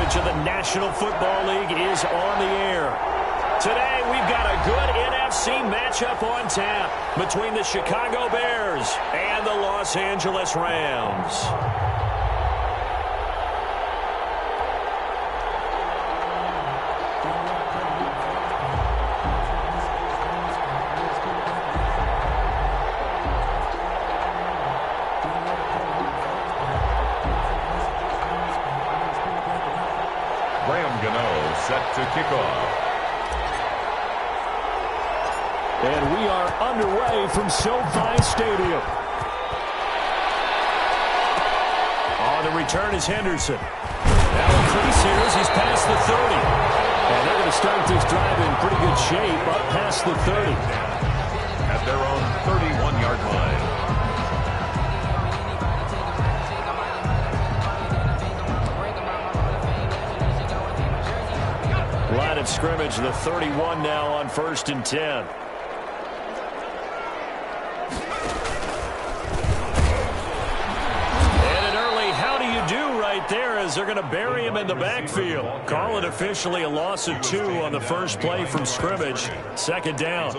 coverage of the National Football League is on the air. Today, we've got a good NFC matchup on tap between the Chicago Bears and the Los Angeles Rams. Set to kick off. And we are underway from SoFi Stadium. On the return is Henderson. Now increase here as he's past the 30. And they're going to start this drive in pretty good shape up past the 30. At their own 31-yard line. Line of scrimmage, the 31 now on 1st and 10. And an early how do you do right there as they're going to bury him in the backfield. Call it officially a loss of 2 on the first play from scrimmage. 2nd down.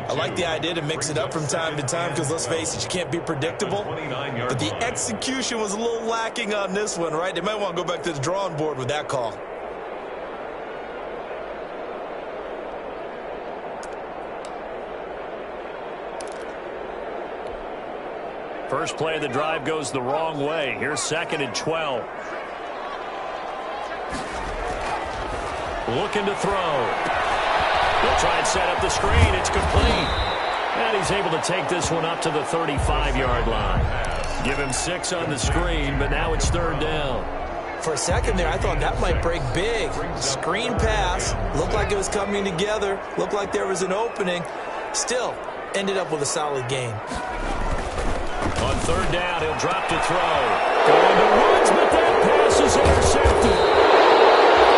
I like the idea to mix it up from time to time because, let's face it, you can't be predictable. But the execution was a little lacking on this one, right? They might want to go back to the drawing board with that call. First play of the drive goes the wrong way. Here's 2nd and 12. Looking to throw. They'll try and set up the screen. It's complete. And he's able to take this one up to the 35-yard line. Give him 6 on the screen, but now it's 3rd down. For a second there, I thought that might break big. Screen pass. Looked like it was coming together. Looked like there was an opening. Still, ended up with a solid gain. On 3rd down, he'll drop to throw. Going to Woods, but that pass is intercepted.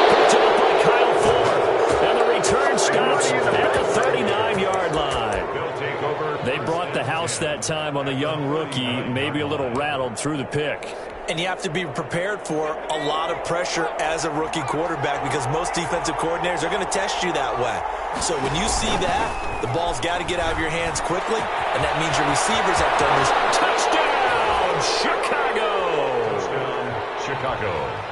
Picked up by Kyle Fuller. And the return stops at the 39-yard line. They brought the house that time on the young rookie, maybe a little rattled through the pick. And you have to be prepared for a lot of pressure as a rookie quarterback because most defensive coordinators are going to test you that way. So when you see that, the ball's got to get out of your hands quickly, and that means your receivers have done this. Touchdown, Chicago! Touchdown, Chicago.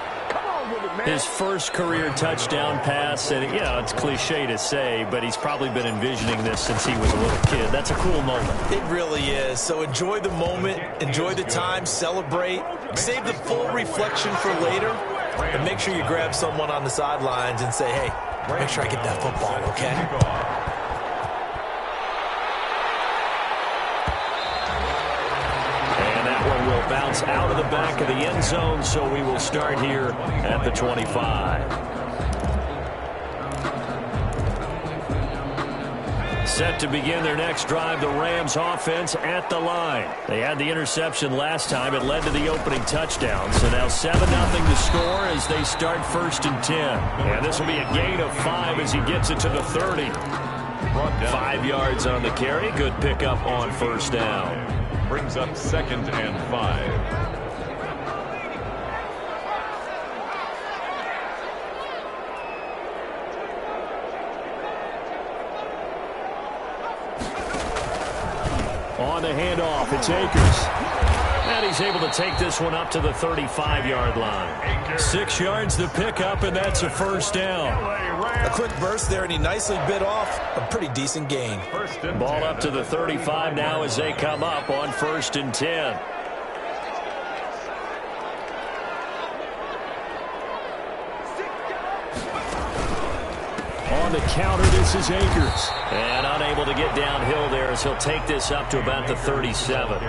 His first career touchdown pass, and it's cliche to say, but he's probably been envisioning this since he was a little kid. That's a cool moment. It really is. So enjoy the moment, enjoy the time, celebrate, save the full reflection for later, and make sure you grab someone on the sidelines and say, hey, make sure I get that football, okay? Will bounce out of the back of the end zone, so we will start here at the 25. Set to begin their next drive, the Rams offense at the line. They had the interception last time. It led to the opening touchdown. So now 7-0 to score as they start 1st and 10. And this will be a gain of 5 as he gets it to the 30. 5 yards on the carry. Good pickup on 1st down. Brings up 2nd and 5. On the handoff, it's Akers. And he's able to take this one up to the 35-yard line. 6 yards to pick up, and that's a 1st down. A quick burst there, and he nicely bit off a pretty decent gain. Ball up to the 35 now as they come up on 1st and 10. On the counter, this is Akers. And unable to get downhill there as he'll take this up to about the 37.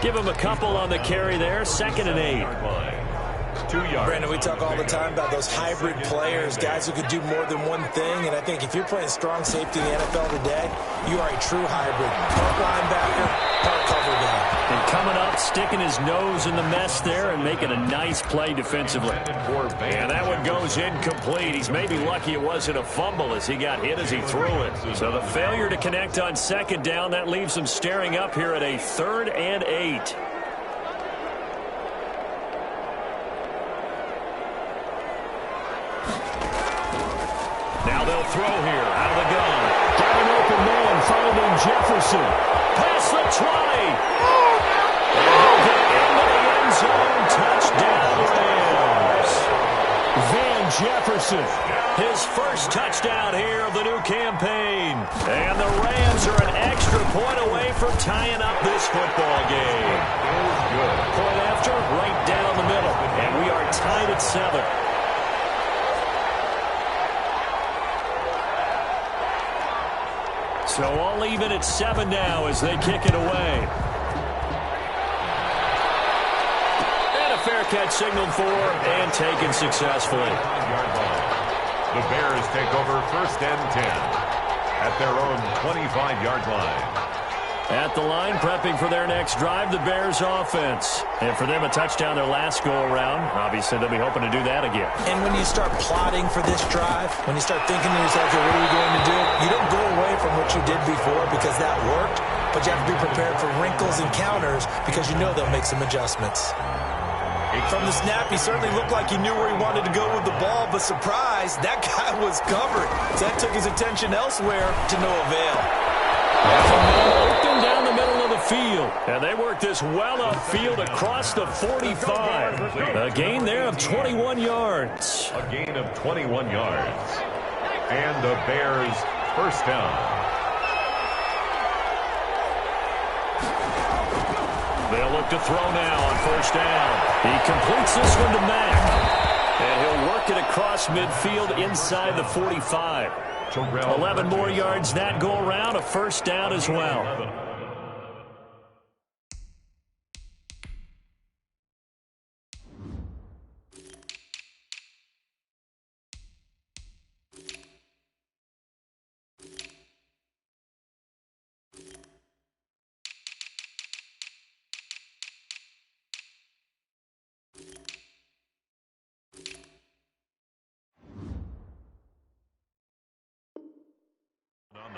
Give him a couple on the carry there. 2nd and 8. 2 yards. Brandon, we talk all the time about those hybrid players, guys who could do more than one thing. And I think if you're playing strong safety in the NFL today, you are a true hybrid. Part linebacker, part cover guy. And coming up, sticking his nose in the mess there and making a nice play defensively. And that one goes incomplete. He's maybe lucky it wasn't a fumble as he got hit as he threw it. So the failure to connect on 2nd down, that leaves him staring up here at a 3rd and 8. Now they'll throw here out of the gun. Got an open man finding Jefferson. Past the 20. And he'll get into the end zone. Touchdown, Rams. Van Jefferson, his first touchdown here of the new campaign. And the Rams are an extra point away from tying up this football game. Point after, right down the middle. And we are tied at 7. So all even at 7 now as they kick it away. Fair catch signaled for and taken successfully. The Bears take over 1st and 10 at their own 25-yard line. At the line, prepping for their next drive, the Bears offense. And for them, a touchdown their last go-around. Obviously, they'll be hoping to do that again. And when you start plotting for this drive, when you start thinking to yourself, okay, what are we going to do? You don't go away from what you did before because that worked, but you have to be prepared for wrinkles and counters because you know they'll make some adjustments. From the snap, he certainly looked like he knew where he wanted to go with the ball, but surprise, that guy was covered. So that took his attention elsewhere to no avail. Open down the middle of the field. And they worked this well upfield across the 45. A gain there of 21 yards. A gain of 21 yards. And the Bears' first down. They'll look to throw now on 1st down. He completes this one to Mack. And he'll work it across midfield inside the 45. 11 more yards that go around, a 1st down as well.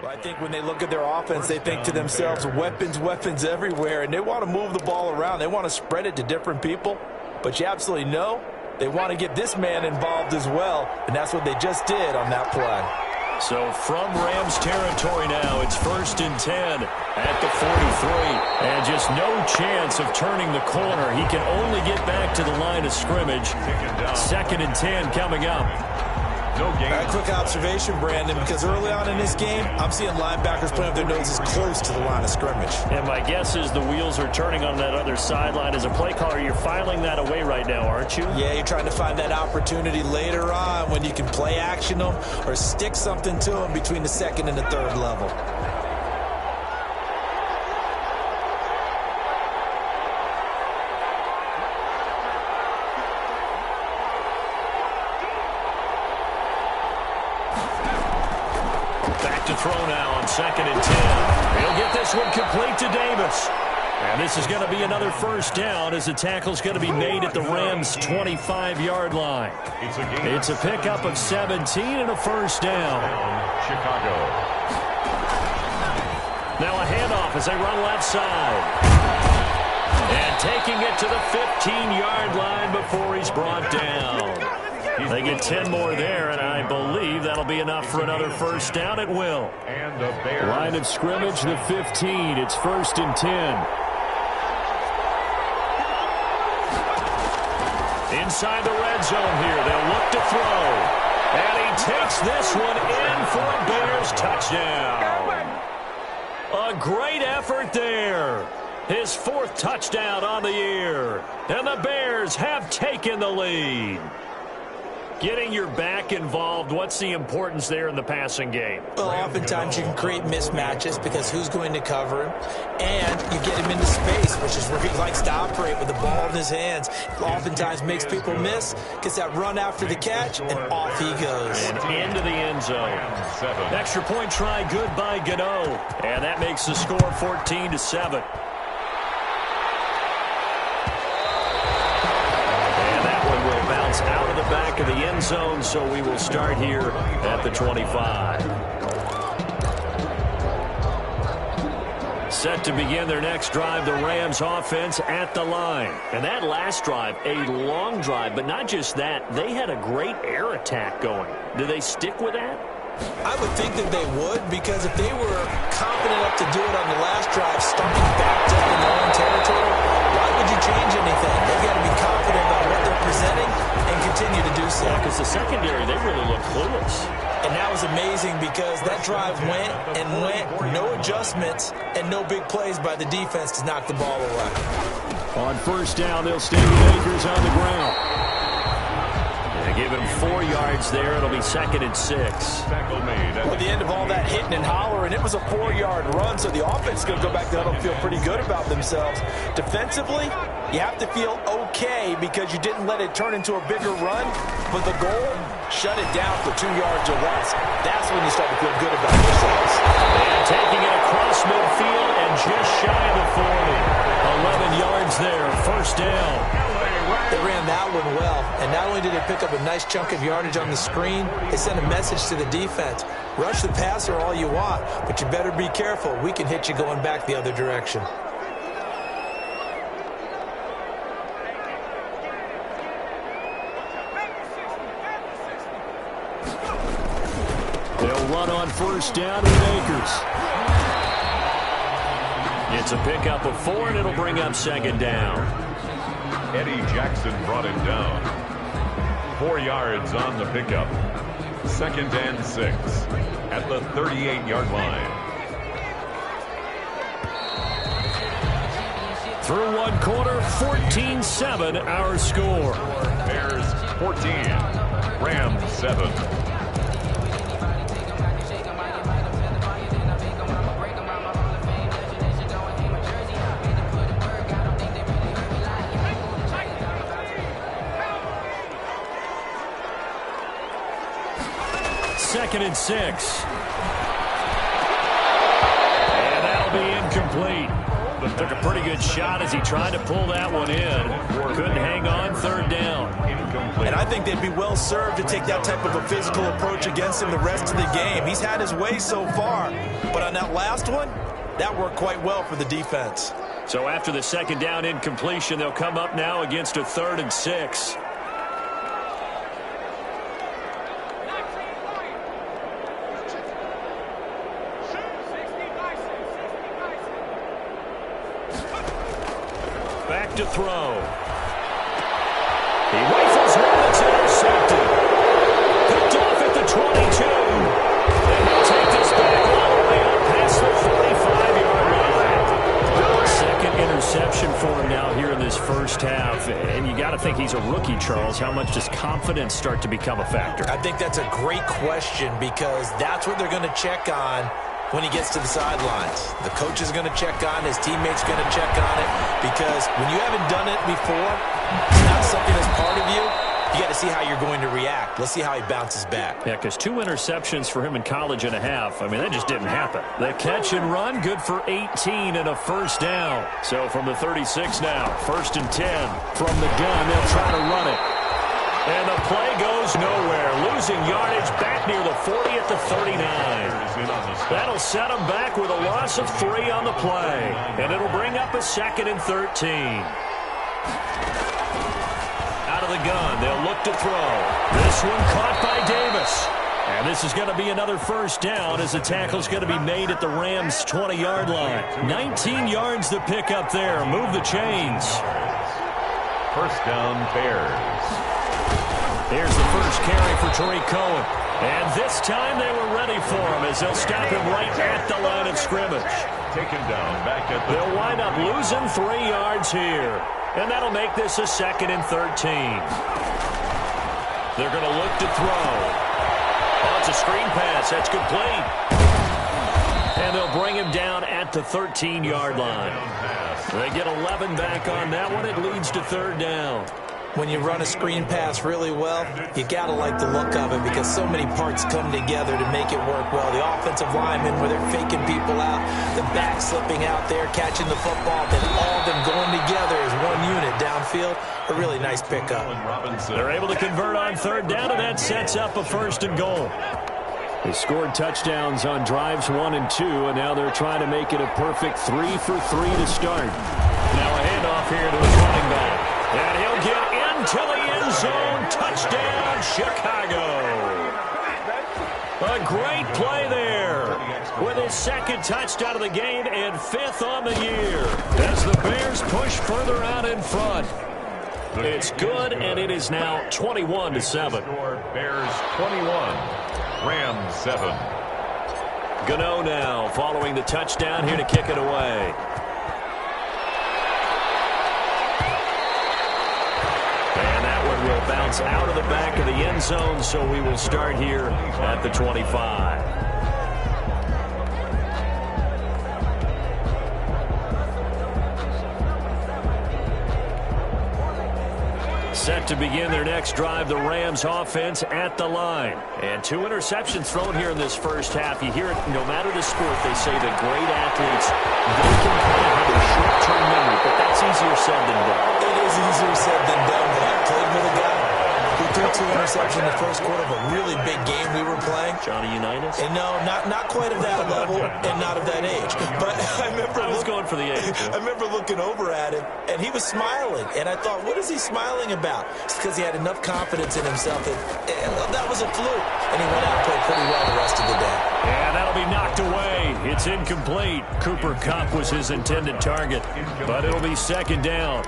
Well, I think when they look at their offense, they think to themselves, weapons, weapons everywhere, and they want to move the ball around. They want to spread it to different people, but you absolutely know they want to get this man involved as well, and that's what they just did on that play. So from Rams territory now, it's 1st and 10 at the 43. And just no chance of turning the corner. He can only get back to the line of scrimmage. 2nd and 10 coming up. No gain. A quick observation, Brandon, because early on in this game, I'm seeing linebackers putting up their noses close to the line of scrimmage. And my guess is the wheels are turning on that other sideline. As a play caller, you're filing that away right now, aren't you? Yeah, you're trying to find that opportunity later on when you can play action them or stick something to them between the 2nd and the 3rd level. Throw now on 2nd and 10. He'll get this one complete to Davis. And this is going to be another 1st down as the tackle's going to be made at the Rams' 25-yard line. It's a pickup of 17 and a 1st down. Chicago. Now a handoff as they run left side. And taking it to the 15-yard line before he's brought down. They get 10 more there, and I believe that'll be enough for another 1st down. It will. And the Bears. Line of scrimmage, the 15. It's 1st and 10. Inside the red zone here. They'll look to throw. And he takes this one in for a Bears touchdown. A great effort there. His 4th touchdown on the year. And the Bears have taken the lead. Getting your back involved, what's the importance there in the passing game? Well, oftentimes you can create mismatches because who's going to cover him, and you get him into space, which is where he likes to operate with the ball in his hands. Oftentimes makes people miss, gets that run after the catch, and off he goes. And into the end zone. Extra point try, good by Gano. And that makes the score 14-7. Bounce out of the back of the end zone, so we will start here at the 25. Set to begin their next drive, the Rams offense at the line. And that last drive, a long drive, but not just that, they had a great air attack going. Do they stick with that? I would think that they would, because if they were confident enough to do it on the last drive, starting backed up in their own territory, why would you change anything? They've got to be confident about what they're presenting and continue to do so. Yeah, because the secondary, they really look clueless. And that was amazing because that drive went and went, no adjustments and no big plays by the defense to knock the ball away. On first down, they'll stay with Akers on the ground. They give him 4 yards there. It'll be 2nd and 6. Tackle made. At the end of all that hitting and hollering, it was a 4-yard run, so the offense is going to go back there and feel pretty good about themselves. Defensively, you have to feel okay because you didn't let it turn into a bigger run, but the goal, shut it down for 2 yards or less. That's when you start to feel good about yourselves. And taking it across midfield and just shy of the 40. 11 yards there, first down. They ran that one well, and not only did they pick up a nice chunk of yardage on the screen, they sent a message to the defense. Rush the passer all you want, but you better be careful. We can hit you going back the other direction. They'll run on first down with Akers. It's a pickup of 4, and it'll bring up 2nd down. Eddie Jackson brought him down. 4 yards on the pickup. 2nd and 6 at the 38-yard line. Through 1 quarter, 14-7 our score. Bears 14, Rams 7. Second and 6. And that'll be incomplete. Took a pretty good shot as he tried to pull that one in. Couldn't hang on, 3rd down. And I think they'd be well served to take that type of a physical approach against him the rest of the game. He's had his way so far, but on that last one, that worked quite well for the defense. So after the 2nd down incompletion, they'll come up now against a 3rd and 6. Back to throw. He rifles one that's intercepted. Picked off at the 22. And he'll take this back all the way up past the 45-yard line. 2nd interception for him now here in this first half. And you got to think he's a rookie, Charles. How much does confidence start to become a factor? I think that's a great question because that's what they're going to check on when he gets to the sidelines. The coach is going to check on, his teammates going to check on it, because when you haven't done it before, it's not something that's part of you. You got to see how you're going to react. Let's see how he bounces back. Yeah, because 2 interceptions for him in college and a half. I mean, that just didn't happen. The catch and run, good for 18 and a first down. So from the 36 now, 1st and 10. From the gun, they'll try to run it. And the play goes nowhere. Losing yardage back near the 40 at the 39. That'll set them back with a loss of 3 on the play. And it'll bring up a 2nd and 13. Out of the gun, they'll look to throw. This one caught by Davis. And this is going to be another first down as the tackle's going to be made at the Rams' 20-yard line. 19 yards to pick up there. Move the chains. First down, Bears. Here's the first carry for Tariq Cohen. And this time they were ready for him as they'll stop him right at the line of scrimmage. Taken down back at the... They'll wind up losing 3 yards here. And that'll make this a 2nd and 13. They're going to look to throw. Oh, it's a screen pass. That's complete. And they'll bring him down at the 13-yard line. They get 11 back on that one. It leads to 3rd down. When you run a screen pass really well, you got to like the look of it because so many parts come together to make it work well. The offensive linemen, where they're faking people out, the back slipping out there, catching the football, then all of them going together as one unit downfield. A really nice pickup. They're able to convert on 3rd down, and that sets up a 1st and goal. They scored touchdowns on drives 1 and 2, and now they're trying to make it a perfect 3 for 3 to start. Now a handoff here to his running back. And he'll get into the end zone. Touchdown, Chicago. A great play there with his second touchdown of the game and 5th on the year as the Bears push further out in front. It's good, and it is now 21-7. Bears 21, Rams 7. Gano now following the touchdown here to kick it away. And that one will bounce out of the back of the end zone, so we will start here at the 25. Set to begin their next drive, the Rams offense at the line. And 2 interceptions thrown here in this first half. You hear it no matter the sport, they say that great athletes, they can have a short-term memory, but that's easier said than done. It is easier said than done, but I played with a guy who threw 2 interceptions in the first quarter of a really big game we were playing. Johnny Unitas? And no, not quite of that level and not of that age. But I was going for the age. I remember looking over at him, and he was smiling. And I thought, what is he smiling about? It's because he had enough confidence in himself that was a fluke. And he went out and played pretty well the rest of the day. And that'll be knocked away. It's incomplete. Cooper Kupp was his intended target, but it'll be second down.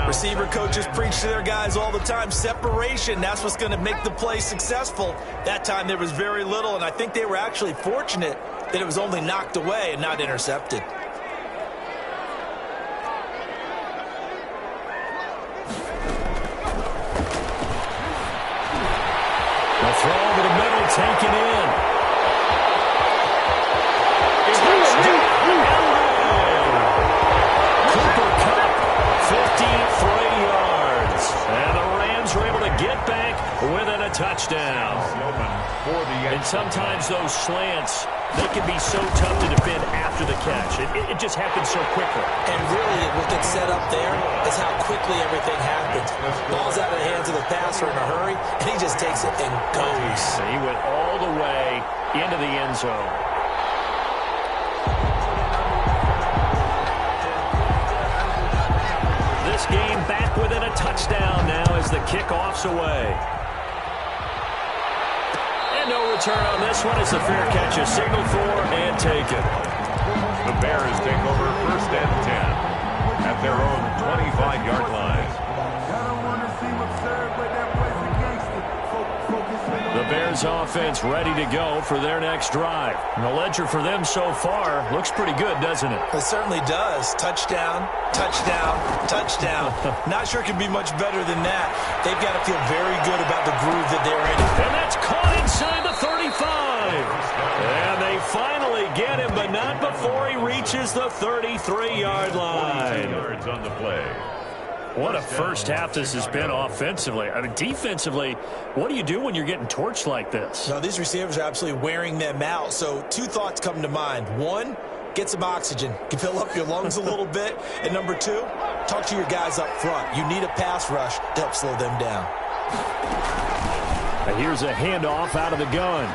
Receiver coaches preach to their guys all the time. Separation, that's what's going to make the play successful. That time there was very little, and I think they were actually fortunate that it was only knocked away and not intercepted. The throw over the middle, taken in. Cooper Kupp, 53 yards. And the Rams were able to get back within a touchdown. And sometimes those slants, they can be so tough to defend after the catch. It just happens so quickly. And really, what gets set up there is how quickly everything happens. Ball's out of the hands of the passer in a hurry, and he just takes it and goes. And he went all the way into the end zone. This game back within a touchdown now as the kickoff's away. And no return on this one as the fair catch is signaled for and taken. The Bears take over 1st and 10 at their own 25-yard line. The Bears offense ready to go for their next drive. And the ledger for them so far looks pretty good, doesn't it? It certainly does. Touchdown, touchdown, touchdown. Not sure it can be much better than that. They've got to feel very good about the groove that they're in. And that's caught inside the 35. And they finally get him, but not before he reaches the 33-yard line. 42 yards on the play. What a first half this has been offensively. I mean, defensively, what do you do when you're getting torched like this? No, these receivers are absolutely wearing them out. So 2 thoughts come to mind. 1, get some oxygen. You fill up your lungs a little bit. And number 2, talk to your guys up front. You need a pass rush to help slow them down. And here's a handoff out of the gun.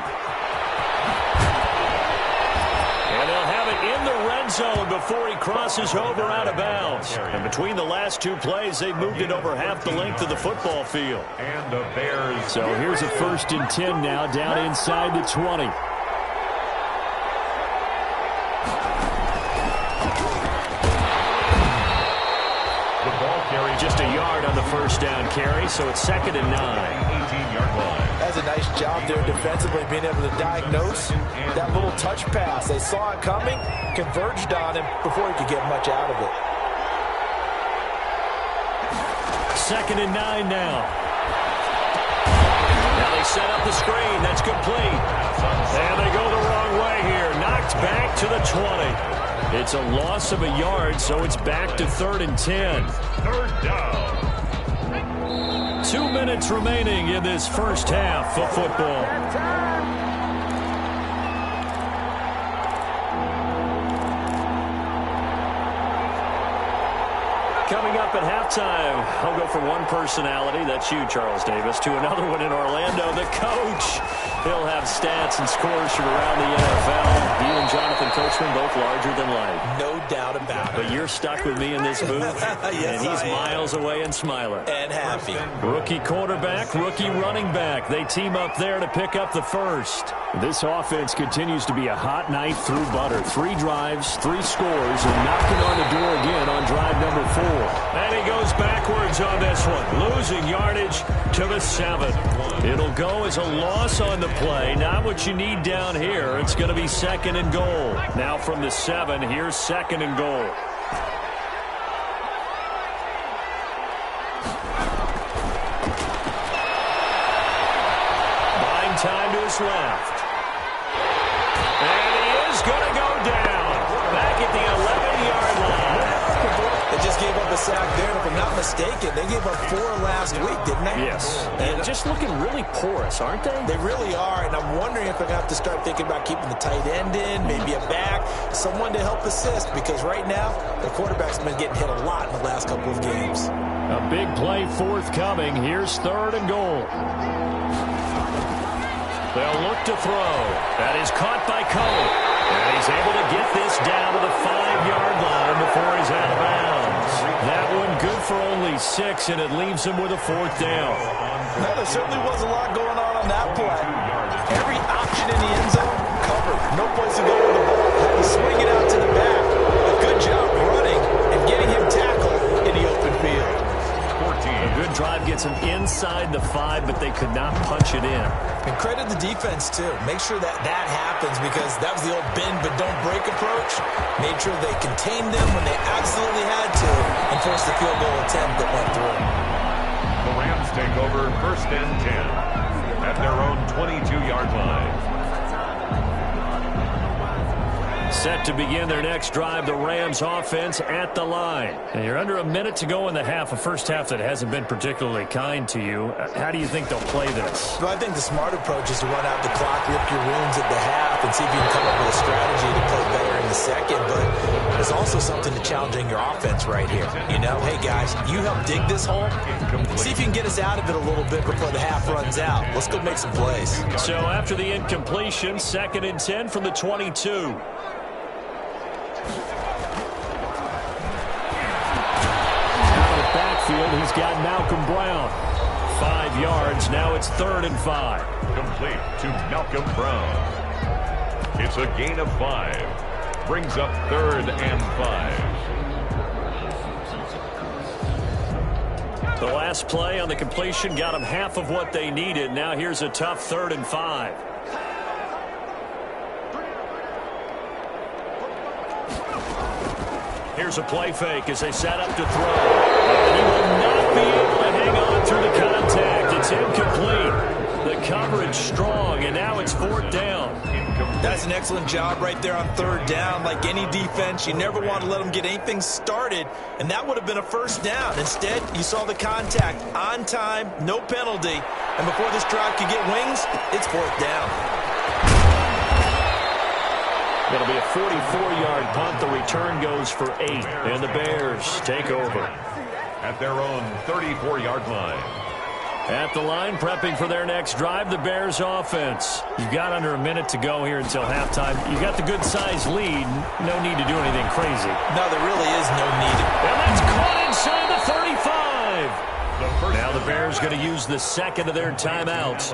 And they'll have it in the red zone before he crosses over out of bounds. And between the last 2 plays, they've moved it over half the length of the football field. And the Bears. So here's a 1st and 10 now down inside the 20. The ball carry Just a yard on the 1st down carry, so it's 2nd and 9. 18-yard line. That's a nice job there defensively, being able to diagnose that little touch pass. They saw it coming, converged on him before he could get much out of it. 2nd and 9 now. Now they set up the screen. That's complete. And they go the wrong way here. Knocked back to the 20. It's a loss of a yard, so it's back to 3rd and 10. 3rd down. 2 minutes remaining in this first half of football. Coming up at halftime, I'll go from one personality, that's you, Charles Davis, to another one in Orlando, the coach. He'll have stats and scores from around the NFL. You and Jonathan Coachman both larger than life. No doubt about it. But you're stuck with me in this booth, yes, and he's miles away and smiling. And happy. Rookie quarterback, rookie running back. They team up there to pick up the first. This offense continues to be a hot knife through butter. 3 drives, 3 scores, and knocking on the door again on drive number 4. And he goes backwards on this one, losing yardage to the 7. It'll go as a loss on the play. Not what you need down here. It's going to be 2nd and goal. Now from the 7, here's 2nd and goal. Buying time to his left. And he is going to go down. Back at the 11-yard line. They just gave up a sack there, and if I'm not mistaken, they gave up 4 last week, didn't they? Yes. And just looking really porous, aren't they? They really are, and I'm wondering if they're going to have to start thinking about keeping the tight end in, maybe a back, someone to help assist, because right now, the quarterback's been getting hit a lot in the last couple of games. A big play forthcoming. Here's 3rd and goal. They'll look to throw. That is caught by Cole. And he's able to get this down to the 5-yard line before he's out of bounds. That one good for only 6, and it leaves him with a 4th down. No, there certainly was a lot going on that play. Every option in the end zone covered. No place to go with the ball. Had to swing it out to the back. A good job running and getting him tackled in the open field. A good drive gets him inside the 5, but they could not punch it in. And credit the defense, too. Make sure that happens, because that was the old bend but don't break approach. Made sure they contained them when they absolutely had to and forced the field goal attempt that went through. The Rams take over 1st and 10 at their own 22-yard line. Set to begin their next drive, the Rams offense at the line. And you're under a minute to go in the half, a first half that hasn't been particularly kind to you. How do you think they'll play this? Well, I think the smart approach is to run out the clock, lick your wounds at the half, and see if you can come up with a strategy to play better in the second. But there's also something to challenging your offense right here. You know, hey, guys, you help dig this hole. See if you can get us out of it a little bit before the half runs out. Let's go make some plays. So after the incompletion, 2nd and 10 from the 22. He's got Malcolm Brown. 5 yards. Now it's 3rd and 5. Complete to Malcolm Brown. It's a gain of 5. Brings up 3rd and 5. The last play on the completion got them half of what they needed. Now here's a tough 3rd and 5. Here's a play fake as they set up to throw. And he will not be able to hang on through the contact. It's incomplete. The coverage strong, and now it's 4th down. That's an excellent job right there on 3rd down. Like any defense, you never want to let them get anything started, and that would have been a 1st down. Instead, you saw the contact on time, no penalty, and before this drive could get wings, it's 4th down. It'll be a 44-yard punt. The return goes for 8, and the Bears take over. At their own 34-yard line. At the line, prepping for their next drive, the Bears offense. You've got under a minute to go here until halftime. You got the good-sized lead. No need to do anything crazy. No, there really is no need. And that's caught inside the 35. Now the Bears going to use the 2nd of their timeouts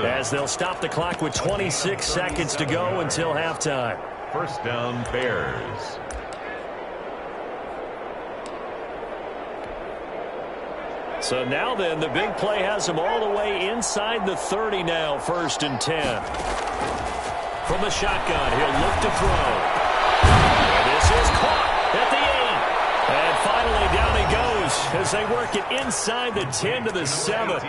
as they'll stop the clock with 26 seconds to go until halftime. 1st down, Bears. So now then, the big play has them all the way inside the 30 now, 1st and 10. From the shotgun, he'll look to throw. And this is caught at the 8. And finally, down he goes as they work it inside the 10 to the 7.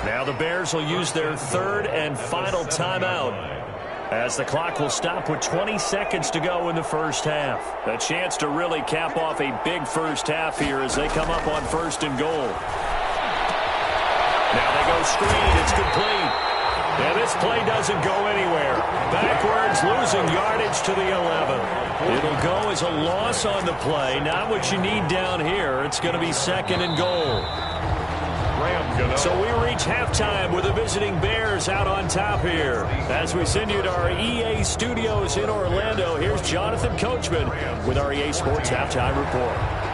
Now the Bears will use their 3rd and final timeout, as the clock will stop with 20 seconds to go in the first half. A chance to really cap off a big first half here as they come up on 1st and goal. Now they go screen. It's complete. And this This play doesn't go anywhere. Backwards, losing yardage to the 11. It'll go as a loss on the play. Not what you need down here. It's going to be 2nd and goal. So we reach halftime with the visiting Bears out on top here. As we send you to our EA studios in Orlando, here's Jonathan Coachman with our EA Sports Halftime Report.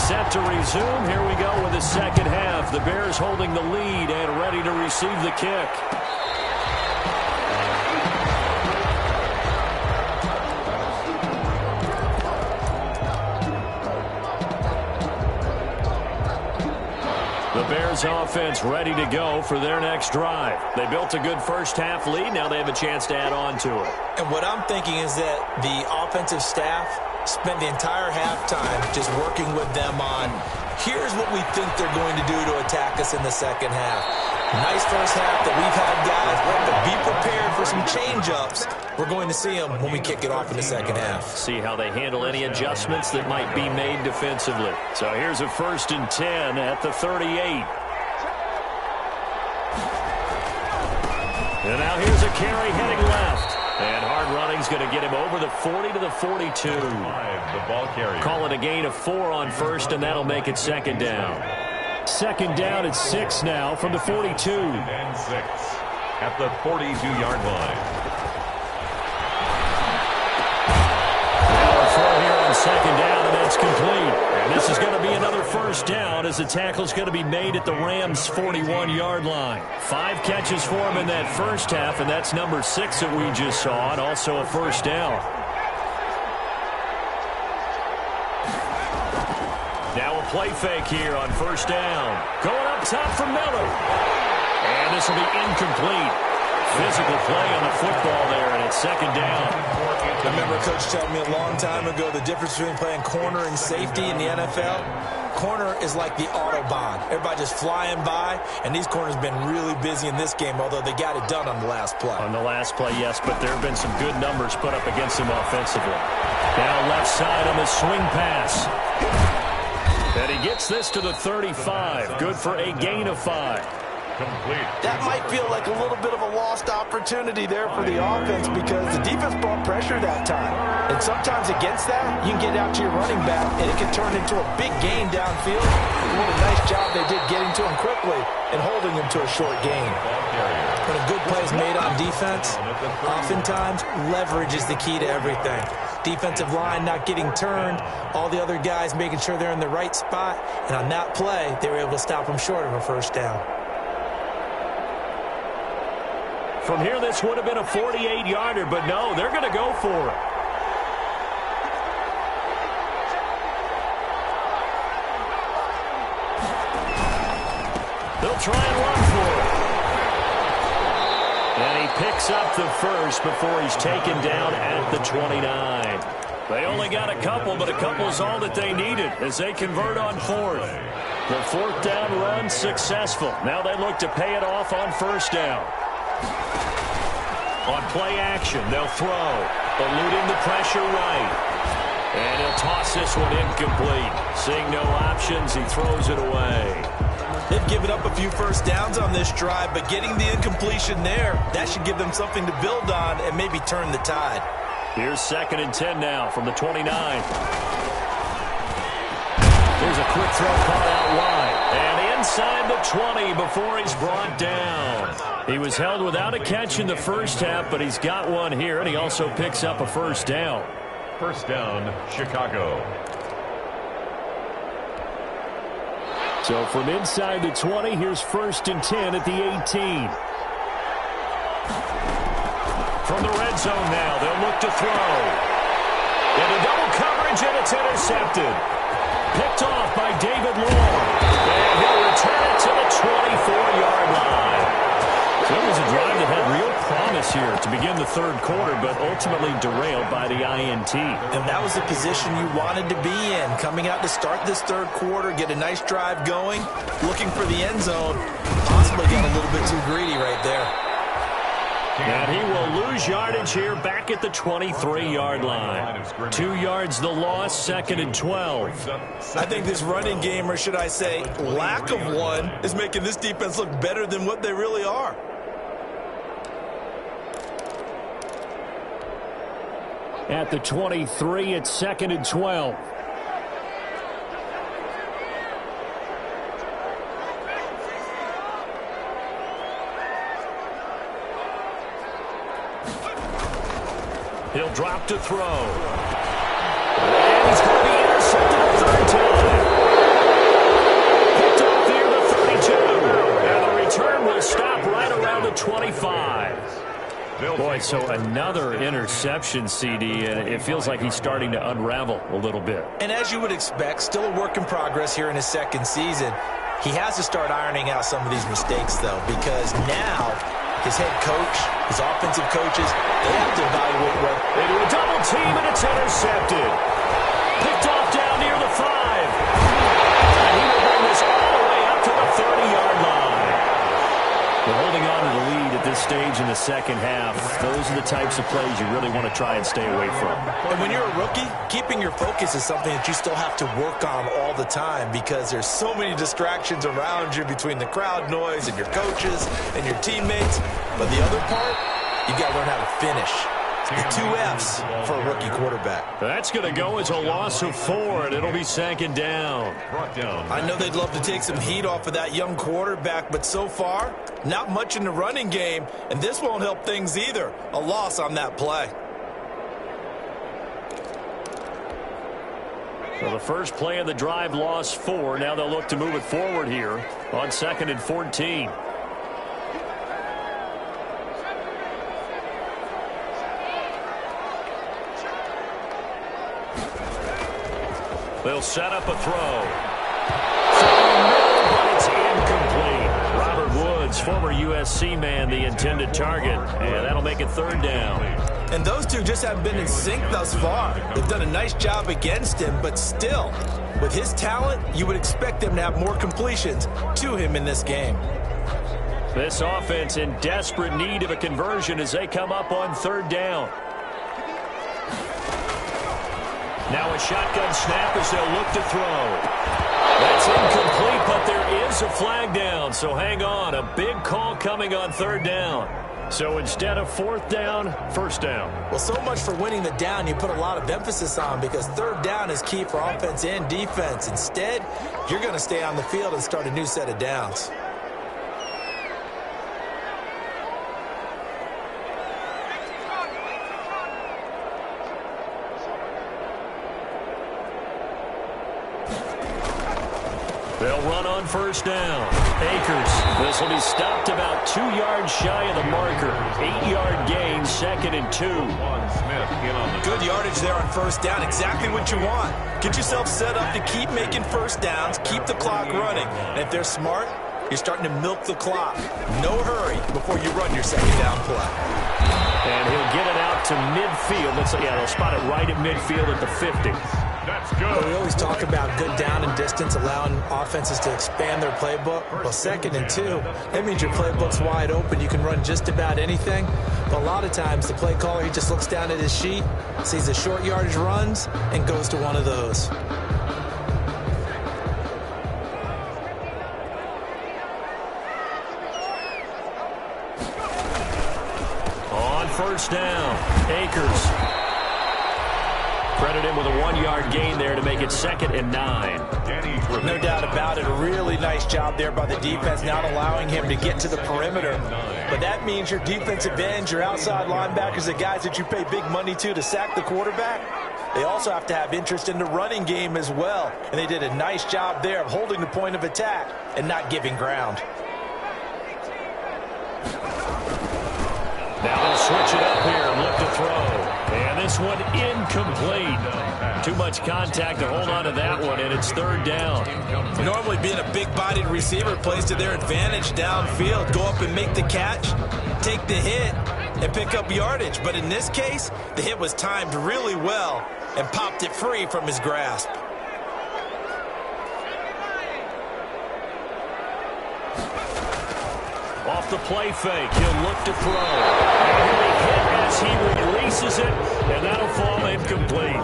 Set to resume. Here we go with the second half. The Bears holding the lead and ready to receive the kick. The Bears offense ready to go for their next drive. They built a good first half lead. Now they have a chance to add on to it. And what I'm thinking is that the offensive staff spent the entire halftime just working with them on, here's what we think they're going to do to attack us in the second half. Nice first half that we've had, guys, but be prepared for some change-ups. We're going to see them when we kick it off in the second half. See how they handle any adjustments that might be made defensively. So here's a 1st and 10 at the 38. And now here's a carry heading left. And hard running's going to get him over the 40 to the 42. The ball carrier. Call it a gain of 4 on 1st, and that'll make it 2nd down. 2nd down at 6 now from the 42. And 6 at the 42-yard line. Now a throw here on 2nd down, and that's complete. And this is going to be another 1st down as the tackle's going to be made at the Rams' 41-yard line. 5 catches for him in that first half, and that's number 6 that we just saw, and also a 1st down. Now a play fake here on 1st down. Going up top for Miller. And this will be incomplete. Physical play on the football there, and it's 2nd down. I remember Coach telling me a long time ago the difference between playing corner and safety in the NFL. Corner is like the Autobahn. Everybody just flying by, and these corners have been really busy in this game, although they got it done on the last play. On the last play, yes, but there have been some good numbers put up against him offensively. Now left side on the swing pass. And he gets this to the 35. Good for a gain of 5. Complete. That might feel like a little bit of a lost opportunity there for the offense because the defense brought pressure that time. And sometimes against that, you can get out to your running back, and it can turn into a big gain downfield. What a nice job they did getting to him quickly and holding him to a short gain. When a good play is made on defense, oftentimes leverage is the key to everything. Defensive line not getting turned, all the other guys making sure they're in the right spot, and on that play, they were able to stop him short of a 1st down. From here, this would have been a 48-yarder, but no, they're going to go for it. They'll try and run for it. And he picks up the 1st before he's taken down at the 29. They only got a couple, but a couple is all that they needed as they convert on 4th. The 4th down run successful. Now they look to pay it off on 1st down. On play action, they'll throw, eluding the pressure right. And he'll toss this one incomplete. Seeing no options, he throws it away. They've given up a few 1st downs on this drive, but getting the incompletion there, that should give them something to build on and maybe turn the tide. Here's 2nd and 10 now from the 29. Here's a quick throw caught out wide. And inside the 20 before he's brought down. He was held without a catch in the first half, but he's got one here, and he also picks up a 1st down. 1st down, Chicago. So from inside the 20, here's 1st and 10 at the 18. From the red zone now, they'll look to throw. Into double coverage, and it's intercepted. Picked off by David Long. And he'll return it to the 24-yard line. So it was a drive that had real promise here to begin the 3rd quarter, but ultimately derailed by the INT. And that was the position you wanted to be in. Coming out to start this 3rd quarter, get a nice drive going, looking for the end zone. Possibly got a little bit too greedy right there. And he will lose yardage here back at the 23-yard line. 2 yards the loss, 2nd and 12. I think this running game, or should I say lack of one, is making this defense look better than what they really are. At the 23, it's 2nd and 12. He'll drop to throw. And he's going to be intercepted a third time. Picked off near the 32. And the return will stop right around the 25. Boy, so another interception, CD, and it feels like he's starting to unravel a little bit. And as you would expect, still a work in progress here in his second season. He has to start ironing out some of these mistakes, though, because now his head coach, his offensive coaches, they have to evaluate what. They do a double team, and it's intercepted. Picked off down near the 5. And he will bring this all the way up to the 30-yard line. We're holding on to the lead at this stage in the second half. Those are the types of plays you really want to try and stay away from. And when you're a rookie, keeping your focus is something that you still have to work on all the time because there's so many distractions around you between the crowd noise and your coaches and your teammates. But the other part, you got to learn how to finish. The 2 F's for a rookie quarterback. That's going to go as a loss of 4, and it'll be 2nd down. I know they'd love to take some heat off of that young quarterback, but so far, not much in the running game, and this won't help things either. A loss on that play. So the first play of the drive lost 4. Now they'll look to move it forward here on 2nd and 14. They'll set up a throw. But it's incomplete. Robert Woods, former USC man, the intended target. And that'll make it 3rd down. And those two just haven't been in sync thus far. They've done a nice job against him, but still, with his talent, you would expect them to have more completions to him in this game. This offense in desperate need of a conversion as they come up on 3rd down. Now a shotgun snap as they'll look to throw. That's incomplete, but there is a flag down, so hang on. A big call coming on 3rd down. So instead of 4th down, 1st down. Well, so much for winning the down you put a lot of emphasis on because 3rd down is key for offense and defense. Instead, you're going to stay on the field and start a new set of downs. They'll run on 1st down. Akers. This will be stopped about 2 yards shy of the marker. 8-yard gain, 2nd and 2. Good yardage there on 1st down. Exactly what you want. Get yourself set up to keep making 1st downs, keep the clock running. And if they're smart, you're starting to milk the clock. No hurry before you run your 2nd down play. And he'll get it out to midfield. Looks like, yeah, they'll spot it right at midfield at the 50. That's good. Well, we always talk about good down and distance, allowing offenses to expand their playbook. Well, 2nd and 2, that means your playbook's wide open. You can run just about anything. But a lot of times, the play caller, he just looks down at his sheet, sees the short yardage runs, and goes to one of those. On 1st down, Akers. Credit him with a 1-yard gain there to make it 2nd and 9. No doubt about it. A really nice job there by the defense, not allowing him to get to the perimeter. But that means your defensive ends, your outside linebackers, the guys that you pay big money to sack the quarterback, they also have to have interest in the running game as well. And they did a nice job there of holding the point of attack and not giving ground. Now they'll switch it up here and look to throw. And this one incomplete. Too much contact to hold on to that one, and it's 3rd down. Normally being a big-bodied receiver plays to their advantage downfield. Go up and make the catch, take the hit, and pick up yardage. But in this case, the hit was timed really well and popped it free from his grasp. Off the play fake, he'll look to throw. And he'll be hit as he releases it, and that'll fall incomplete.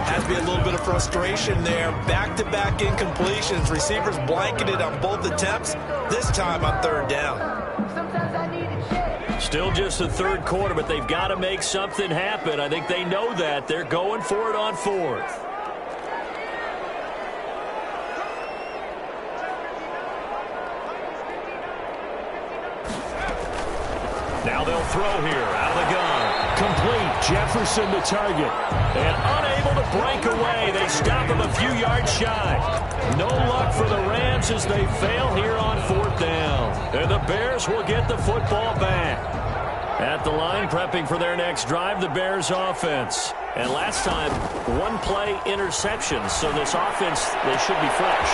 Has to be a little bit of frustration there. Back-to-back incompletions. Receivers blanketed on both attempts, this time on third down. Still just the third quarter, but they've got to make something happen. I think they know that. They're going for it on fourth. Now they'll throw here out of the gun. Complete. Jefferson the target. And unable to break away. They stop him a few yards shy. No luck for the Rams as they fail here on fourth down. And the Bears will get the football back. At the line, prepping for their next drive, the Bears offense. And last time, one-play interceptions. So this offense, they should be fresh.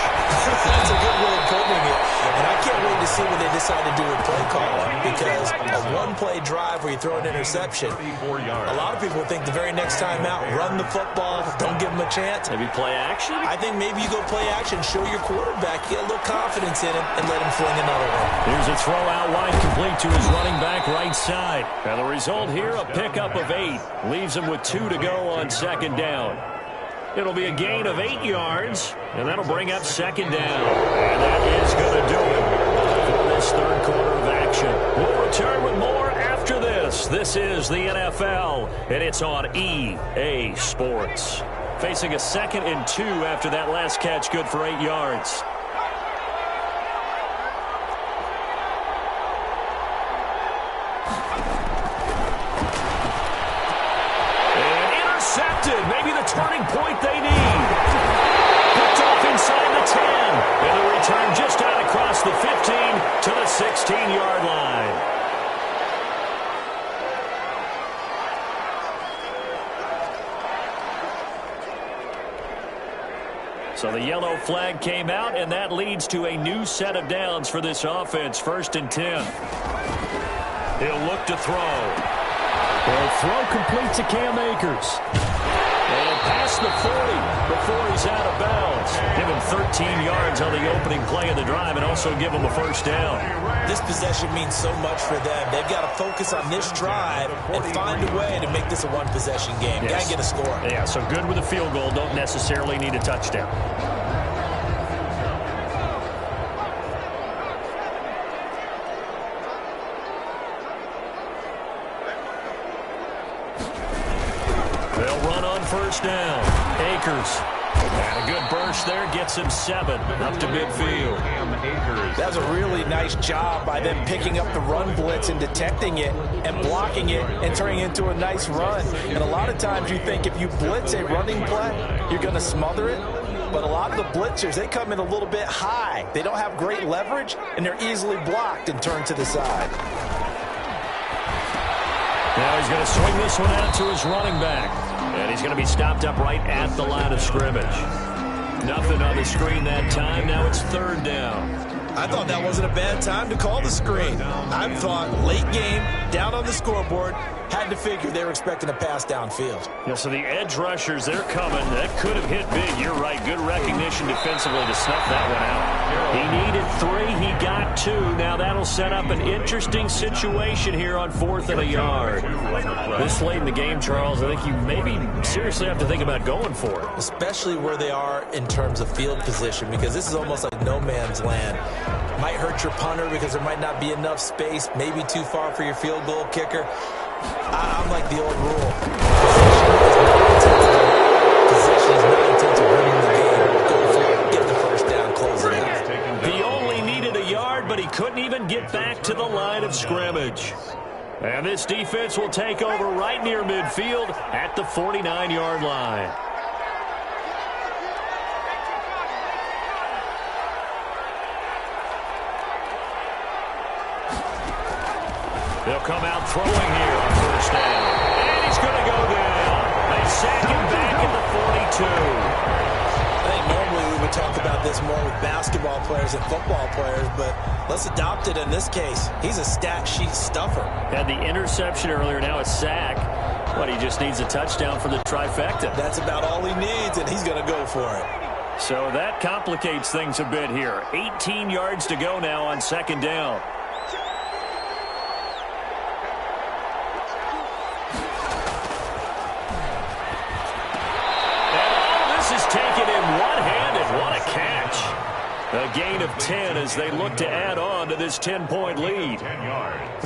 That's a good way of putting it. And I can't wait to see what they decide to do with play calling. Because a one-play drive where you throw an interception, a lot of people think the very next time out, run the football, don't give them a chance. Maybe play action? I think maybe you go play action, show your quarterback, get a little confidence in him, and let him fling another one. Here's a throw out wide, complete to his running back right side. And the result here, a pickup of 8. Leaves him with 2 to go on second down. It'll be a gain of 8 yards, and that'll bring up second down. And that is going to do it for this third quarter of action. We'll return with more after this. This is the NFL, and it's on EA Sports. Facing a 2nd and 2 after that last catch, good for 8 yards. Maybe the turning point they need. Picked off inside the 10. And the return just out across the 15 to the 16-yard line. So the yellow flag came out, and that leads to a new set of downs for this offense. 1st and 10. He'll look to throw. The throw complete to Cam Akers. And past the 40 before he's out of bounds. Give him 13 yards on the opening play of the drive and also give him a first down. This possession means so much for them. They've got to focus on this drive and find a way to make this a one-possession game. Yes. Got to get a score. Yeah, so good with a field goal. Don't necessarily need a touchdown. First down. Akers. And a good burst there gets him 7 up to midfield. That's a really nice job by them picking up the run blitz and detecting it and blocking it and turning it into a nice run. And a lot of times you think if you blitz a running play, you're going to smother it. But a lot of the blitzers, they come in a little bit high. They don't have great leverage, and they're easily blocked and turned to the side. Now he's going to swing this one out to his running back. And he's going to be stopped up right at the line of scrimmage. Nothing on the screen that time. Now it's 3rd down. I thought that wasn't a bad time to call the screen. I thought late game, down on the scoreboard, had to figure they were expecting a pass downfield. Yeah, so the edge rushers, they're coming. That could have hit big. You're right. Good recognition defensively to snuff that one out. He needed 3. He got 2. Now that'll set up an interesting situation here on 4th and a yard. This late in the game, Charles, I think you maybe seriously have to think about going for it. Especially where they are in terms of field position, because this is almost like no man's land. Might hurt your punter because there might not be enough space, maybe too far for your field goal kicker. I'm like the old rule. Possession is not intended to winning the game. Go for it, get the first down, close it out. He only needed a yard, but he couldn't even get back to the line of scrimmage. And this defense will take over right near midfield at the 49-yard line. They'll come out throwing here on first down. And he's going to go down. They sack him back at the 42. I think normally we would talk about this more with basketball players and football players, but let's adopt it in this case. He's a stat sheet stuffer. Had the interception earlier, now a sack. But he just needs a touchdown for the trifecta. That's about all he needs, and he's going to go for it. So that complicates things a bit here. 18 yards to go now on second down. A gain of 10 as they look to add on to this 10-point lead.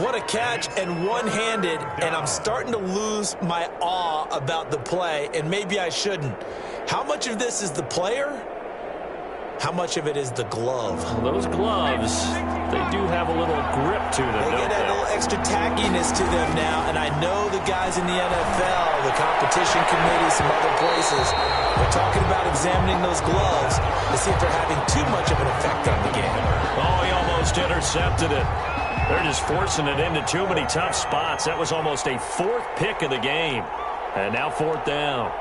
What a catch and one-handed, and I'm starting to lose my awe about the play, and maybe I shouldn't. How much of this is the player? How much of it is the glove? Well, those gloves, they do have a little grip to them, They get that little extra tackiness to them now, and I know the guys in the NFL, the competition committee, some other places, are talking about examining those gloves to see if they're having too much of an effect on the game. Oh, he almost intercepted it. They're just forcing it into too many tough spots. That was almost a fourth pick of the game. And now fourth down.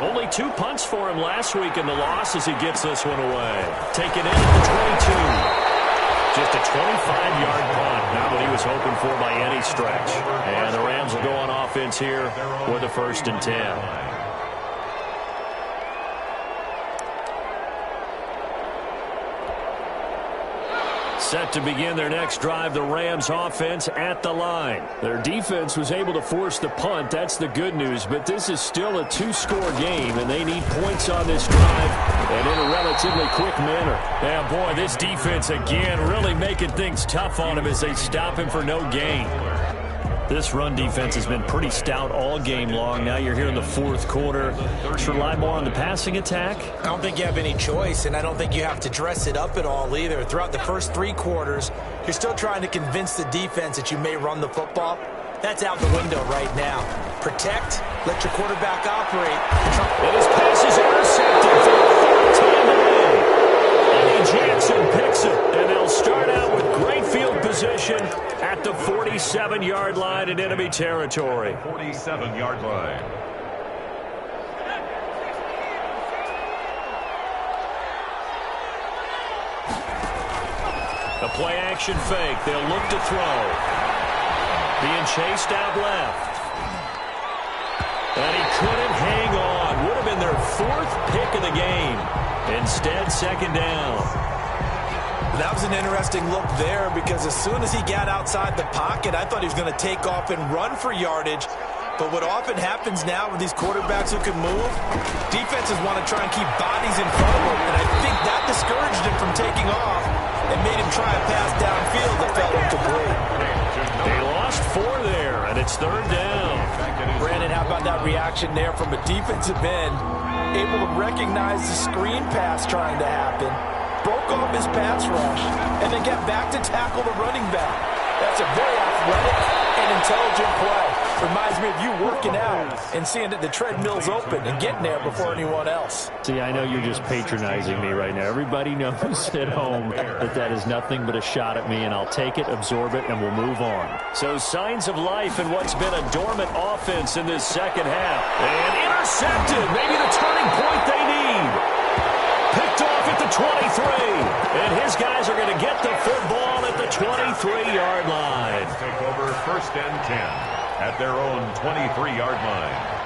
Only 2 punts for him last week in the loss as he gets this one away. Taken in at the 22. Just a 25-yard punt. Not what he was hoping for by any stretch. And the Rams will go on offense here with a 1st and 10. Set to begin their next drive, the Rams offense at the line. Their defense was able to force the punt. That's the good news. But this is still a 2-score game, and they need points on this drive and in a relatively quick manner. Yeah, boy, this defense again really making things tough on him as they stop him for no gain. This run defense has been pretty stout all game long. Now you're here in the fourth quarter. Should rely more on the passing attack? I don't think you have any choice, and I don't think you have to dress it up at all either. Throughout the first 3 quarters, you're still trying to convince the defense that you may run the football. That's out the window right now. Protect, let your quarterback operate. And his pass is intercepted for the 3rd time today. Eddie Jackson picks it, and they'll start out with great field position at the 47-yard line in enemy territory. 47-yard line. The play-action fake. They'll look to throw. Being chased out left. And he couldn't hang on. Would have been their 4th pick of the game. Instead, 2nd down. That was an interesting look there because as soon as he got outside the pocket, I thought he was going to take off and run for yardage. But what often happens now with these quarterbacks who can move, defenses want to try and keep bodies in front of them. And I think that discouraged him from taking off and made him try a pass downfield that fell incomplete. They lost 4 there, and it's 3rd down. Brandon, how about that reaction there from a defensive end? Able to recognize the screen pass trying to happen, broke off his pass rush, and then get back to tackle the running back. That's a very athletic and intelligent play. Reminds me of you working out and seeing that the treadmill's open and getting there before anyone else. See, I know you're just patronizing me right now. Everybody knows at home that that is nothing but a shot at me, and I'll take it, absorb it, and we'll move on. So signs of life in what's been a dormant offense in this second half. And intercepted, maybe the turning point they need. Picked off at the 23. And his guys are going to get the football at the 23-yard line. Take over 1st and 10 at their own 23-yard line.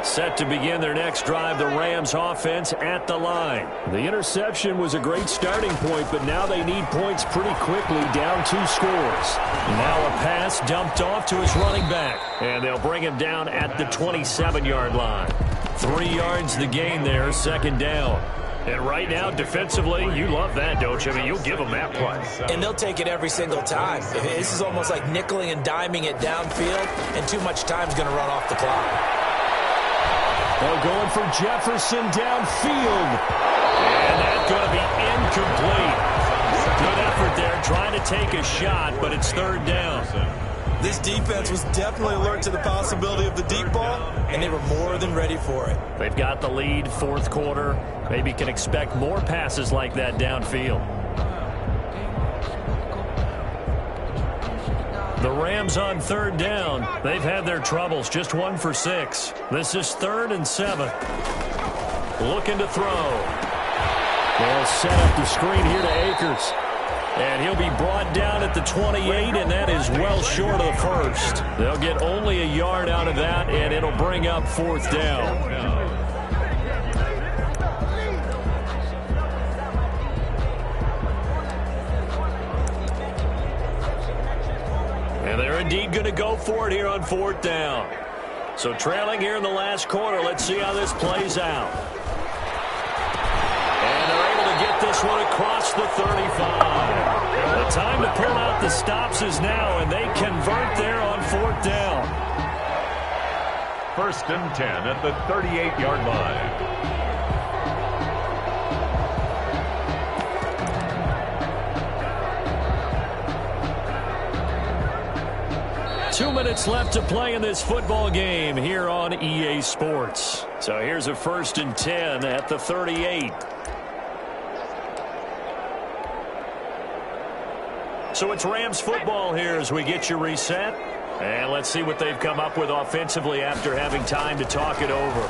Set to begin their next drive, the Rams offense at the line. The interception was a great starting point, but now they need points pretty quickly, down 2 scores. Now a pass dumped off to his running back, and they'll bring him down at the 27-yard line. 3 yards the gain there, 2nd down. And right now, defensively, you love that, don't you? I mean, you'll give them that play. And they'll take it every single time. This is almost like nickeling and diming it downfield, and too much time's going to run off the clock. They're going for Jefferson downfield. And that's going to be incomplete. Good effort there, trying to take a shot, but it's 3rd down. This defense was definitely alert to the possibility of the deep ball, and they were more than ready for it. They've got the lead, 4th quarter. Maybe can expect more passes like that downfield. The Rams on 3rd down. They've had their troubles, just 1 for 6. This is 3rd and 7. Looking to throw. They'll set up the screen here to Akers. And he'll be brought down at the 28, and that is well short of the 1st. They'll get only a yard out of that, and it'll bring up 4th down. And they're indeed going to go for it here on 4th down. So trailing here in the last quarter. Let's see how this plays out. And they're able to get this one across the 35. The time to pull out the stops is now, and they convert there on 4th down. 1st and 10 at the 38-yard line. 2 minutes left to play in this football game here on EA Sports. So here's a 1st and 10 at the 38. So it's Rams football here as we get you reset. And let's see what they've come up with offensively after having time to talk it over.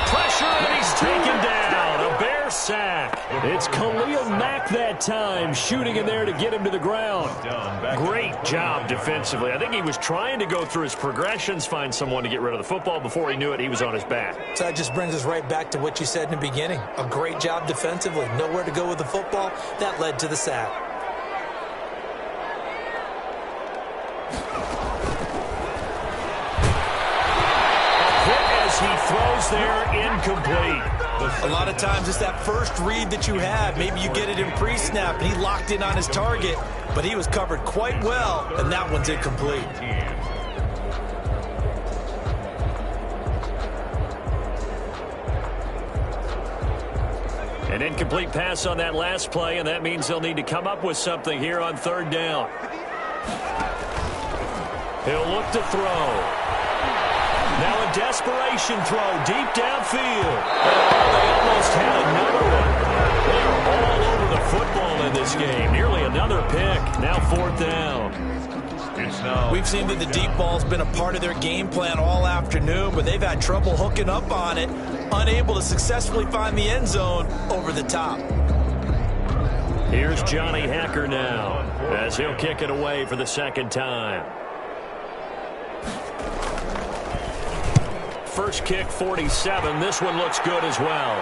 Pressure, and he's taken down. A Bear sack. It's Khalil Mack that time, shooting in there to get him to the ground. Great job defensively. I think he was trying to go through his progressions, find someone to get rid of the football. Before he knew it, he was on his back. So that just brings us right back to what you said in the beginning. A great job defensively. Nowhere to go with the football. That led to the sack. He throws there, incomplete. A lot of times it's that first read that you have. Maybe you get it in pre-snap, and he locked in on his target, but he was covered quite well, and that one's incomplete. An incomplete pass on that last play, and that means they'll need to come up with something here on 3rd down. He'll look to throw. Now a desperation throw deep downfield. Oh, they almost had another one. They're all over the football in this game. Nearly another pick. Now 4th down. We've seen that the deep ball's been a part of their game plan all afternoon, but they've had trouble hooking up on it, unable to successfully find the end zone over the top. Here's Johnny Hacker now as he'll kick it away for the 2nd time. First kick, 47. This one looks good as well.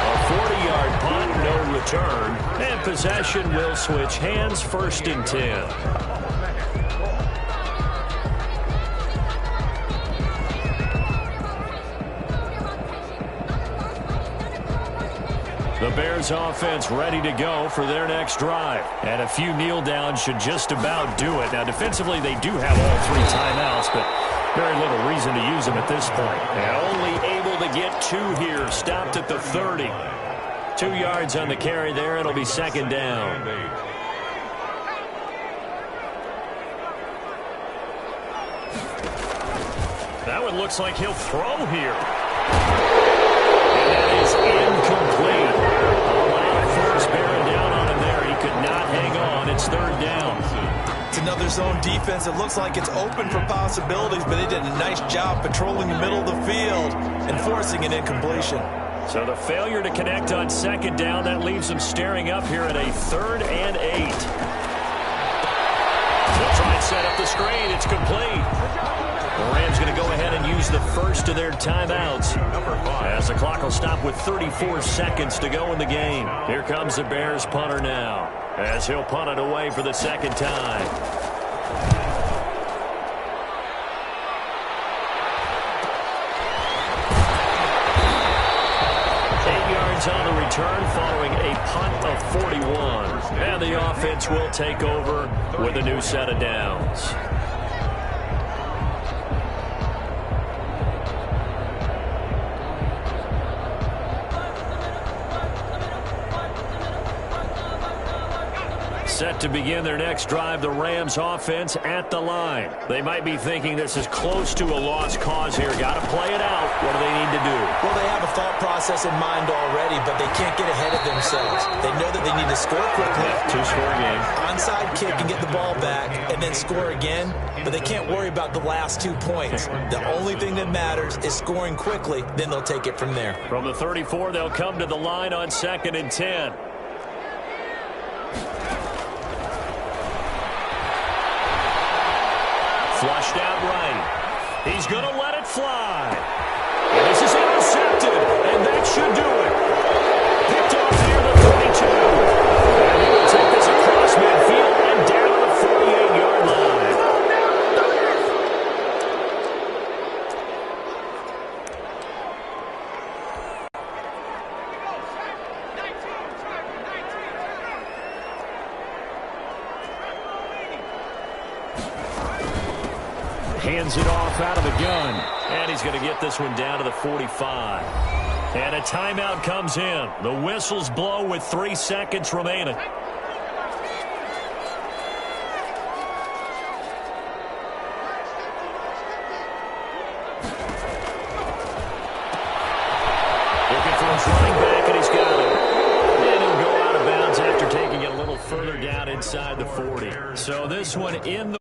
A 40-yard punt, no return. And possession will switch hands, 1st and 10. The Bears offense ready to go for their next drive. And a few kneel downs should just about do it. Now, defensively, they do have all 3 timeouts, but very little reason to use them at this point. And only able to get 2 here. Stopped at the 30. 2 yards on the carry there. It'll be 2nd down. That one looks like he'll throw here. And that is incomplete. A lot of force bearing down on him there. He could not hang on. It's 3rd down. It's another zone defense. It looks like it's open for possibilities, but they did a nice job patrolling the middle of the field and forcing an incompletion. So the failure to connect on 2nd down, that leaves them staring up here at a 3rd and 8. They'll try and set up the screen. It's complete. The Rams going to go ahead and use the first of their timeouts as the clock will stop with 34 seconds to go in the game. Here comes the Bears punter now as he'll punt it away for the 2nd time. On the return following a punt of 41. And the offense will take over with a new set of downs. Set to begin their next drive, the Rams offense at the line. They might be thinking this is close to a lost cause here. Got to play it out. What do they need to do? Well, they have a thought process in mind already, but they can't get ahead of themselves. They know that they need to score quickly. 2-score game. Onside kick and get the ball back and then score again, but they can't worry about the last 2 points. The only thing that matters is scoring quickly, then they'll take it from there. From the 34, they'll come to the line on 2nd and 10. Flushed out right. He's going to let it fly. And this is intercepted, and that should do it. Picked off near the 32. And he'll Hands it off out of the gun. And he's going to get this one down to the 45. And a timeout comes in. The whistles blow with 3 seconds remaining. Looking for his running back, and he's got it. And he'll go out of bounds after taking it a little further down inside the 40. So this one in the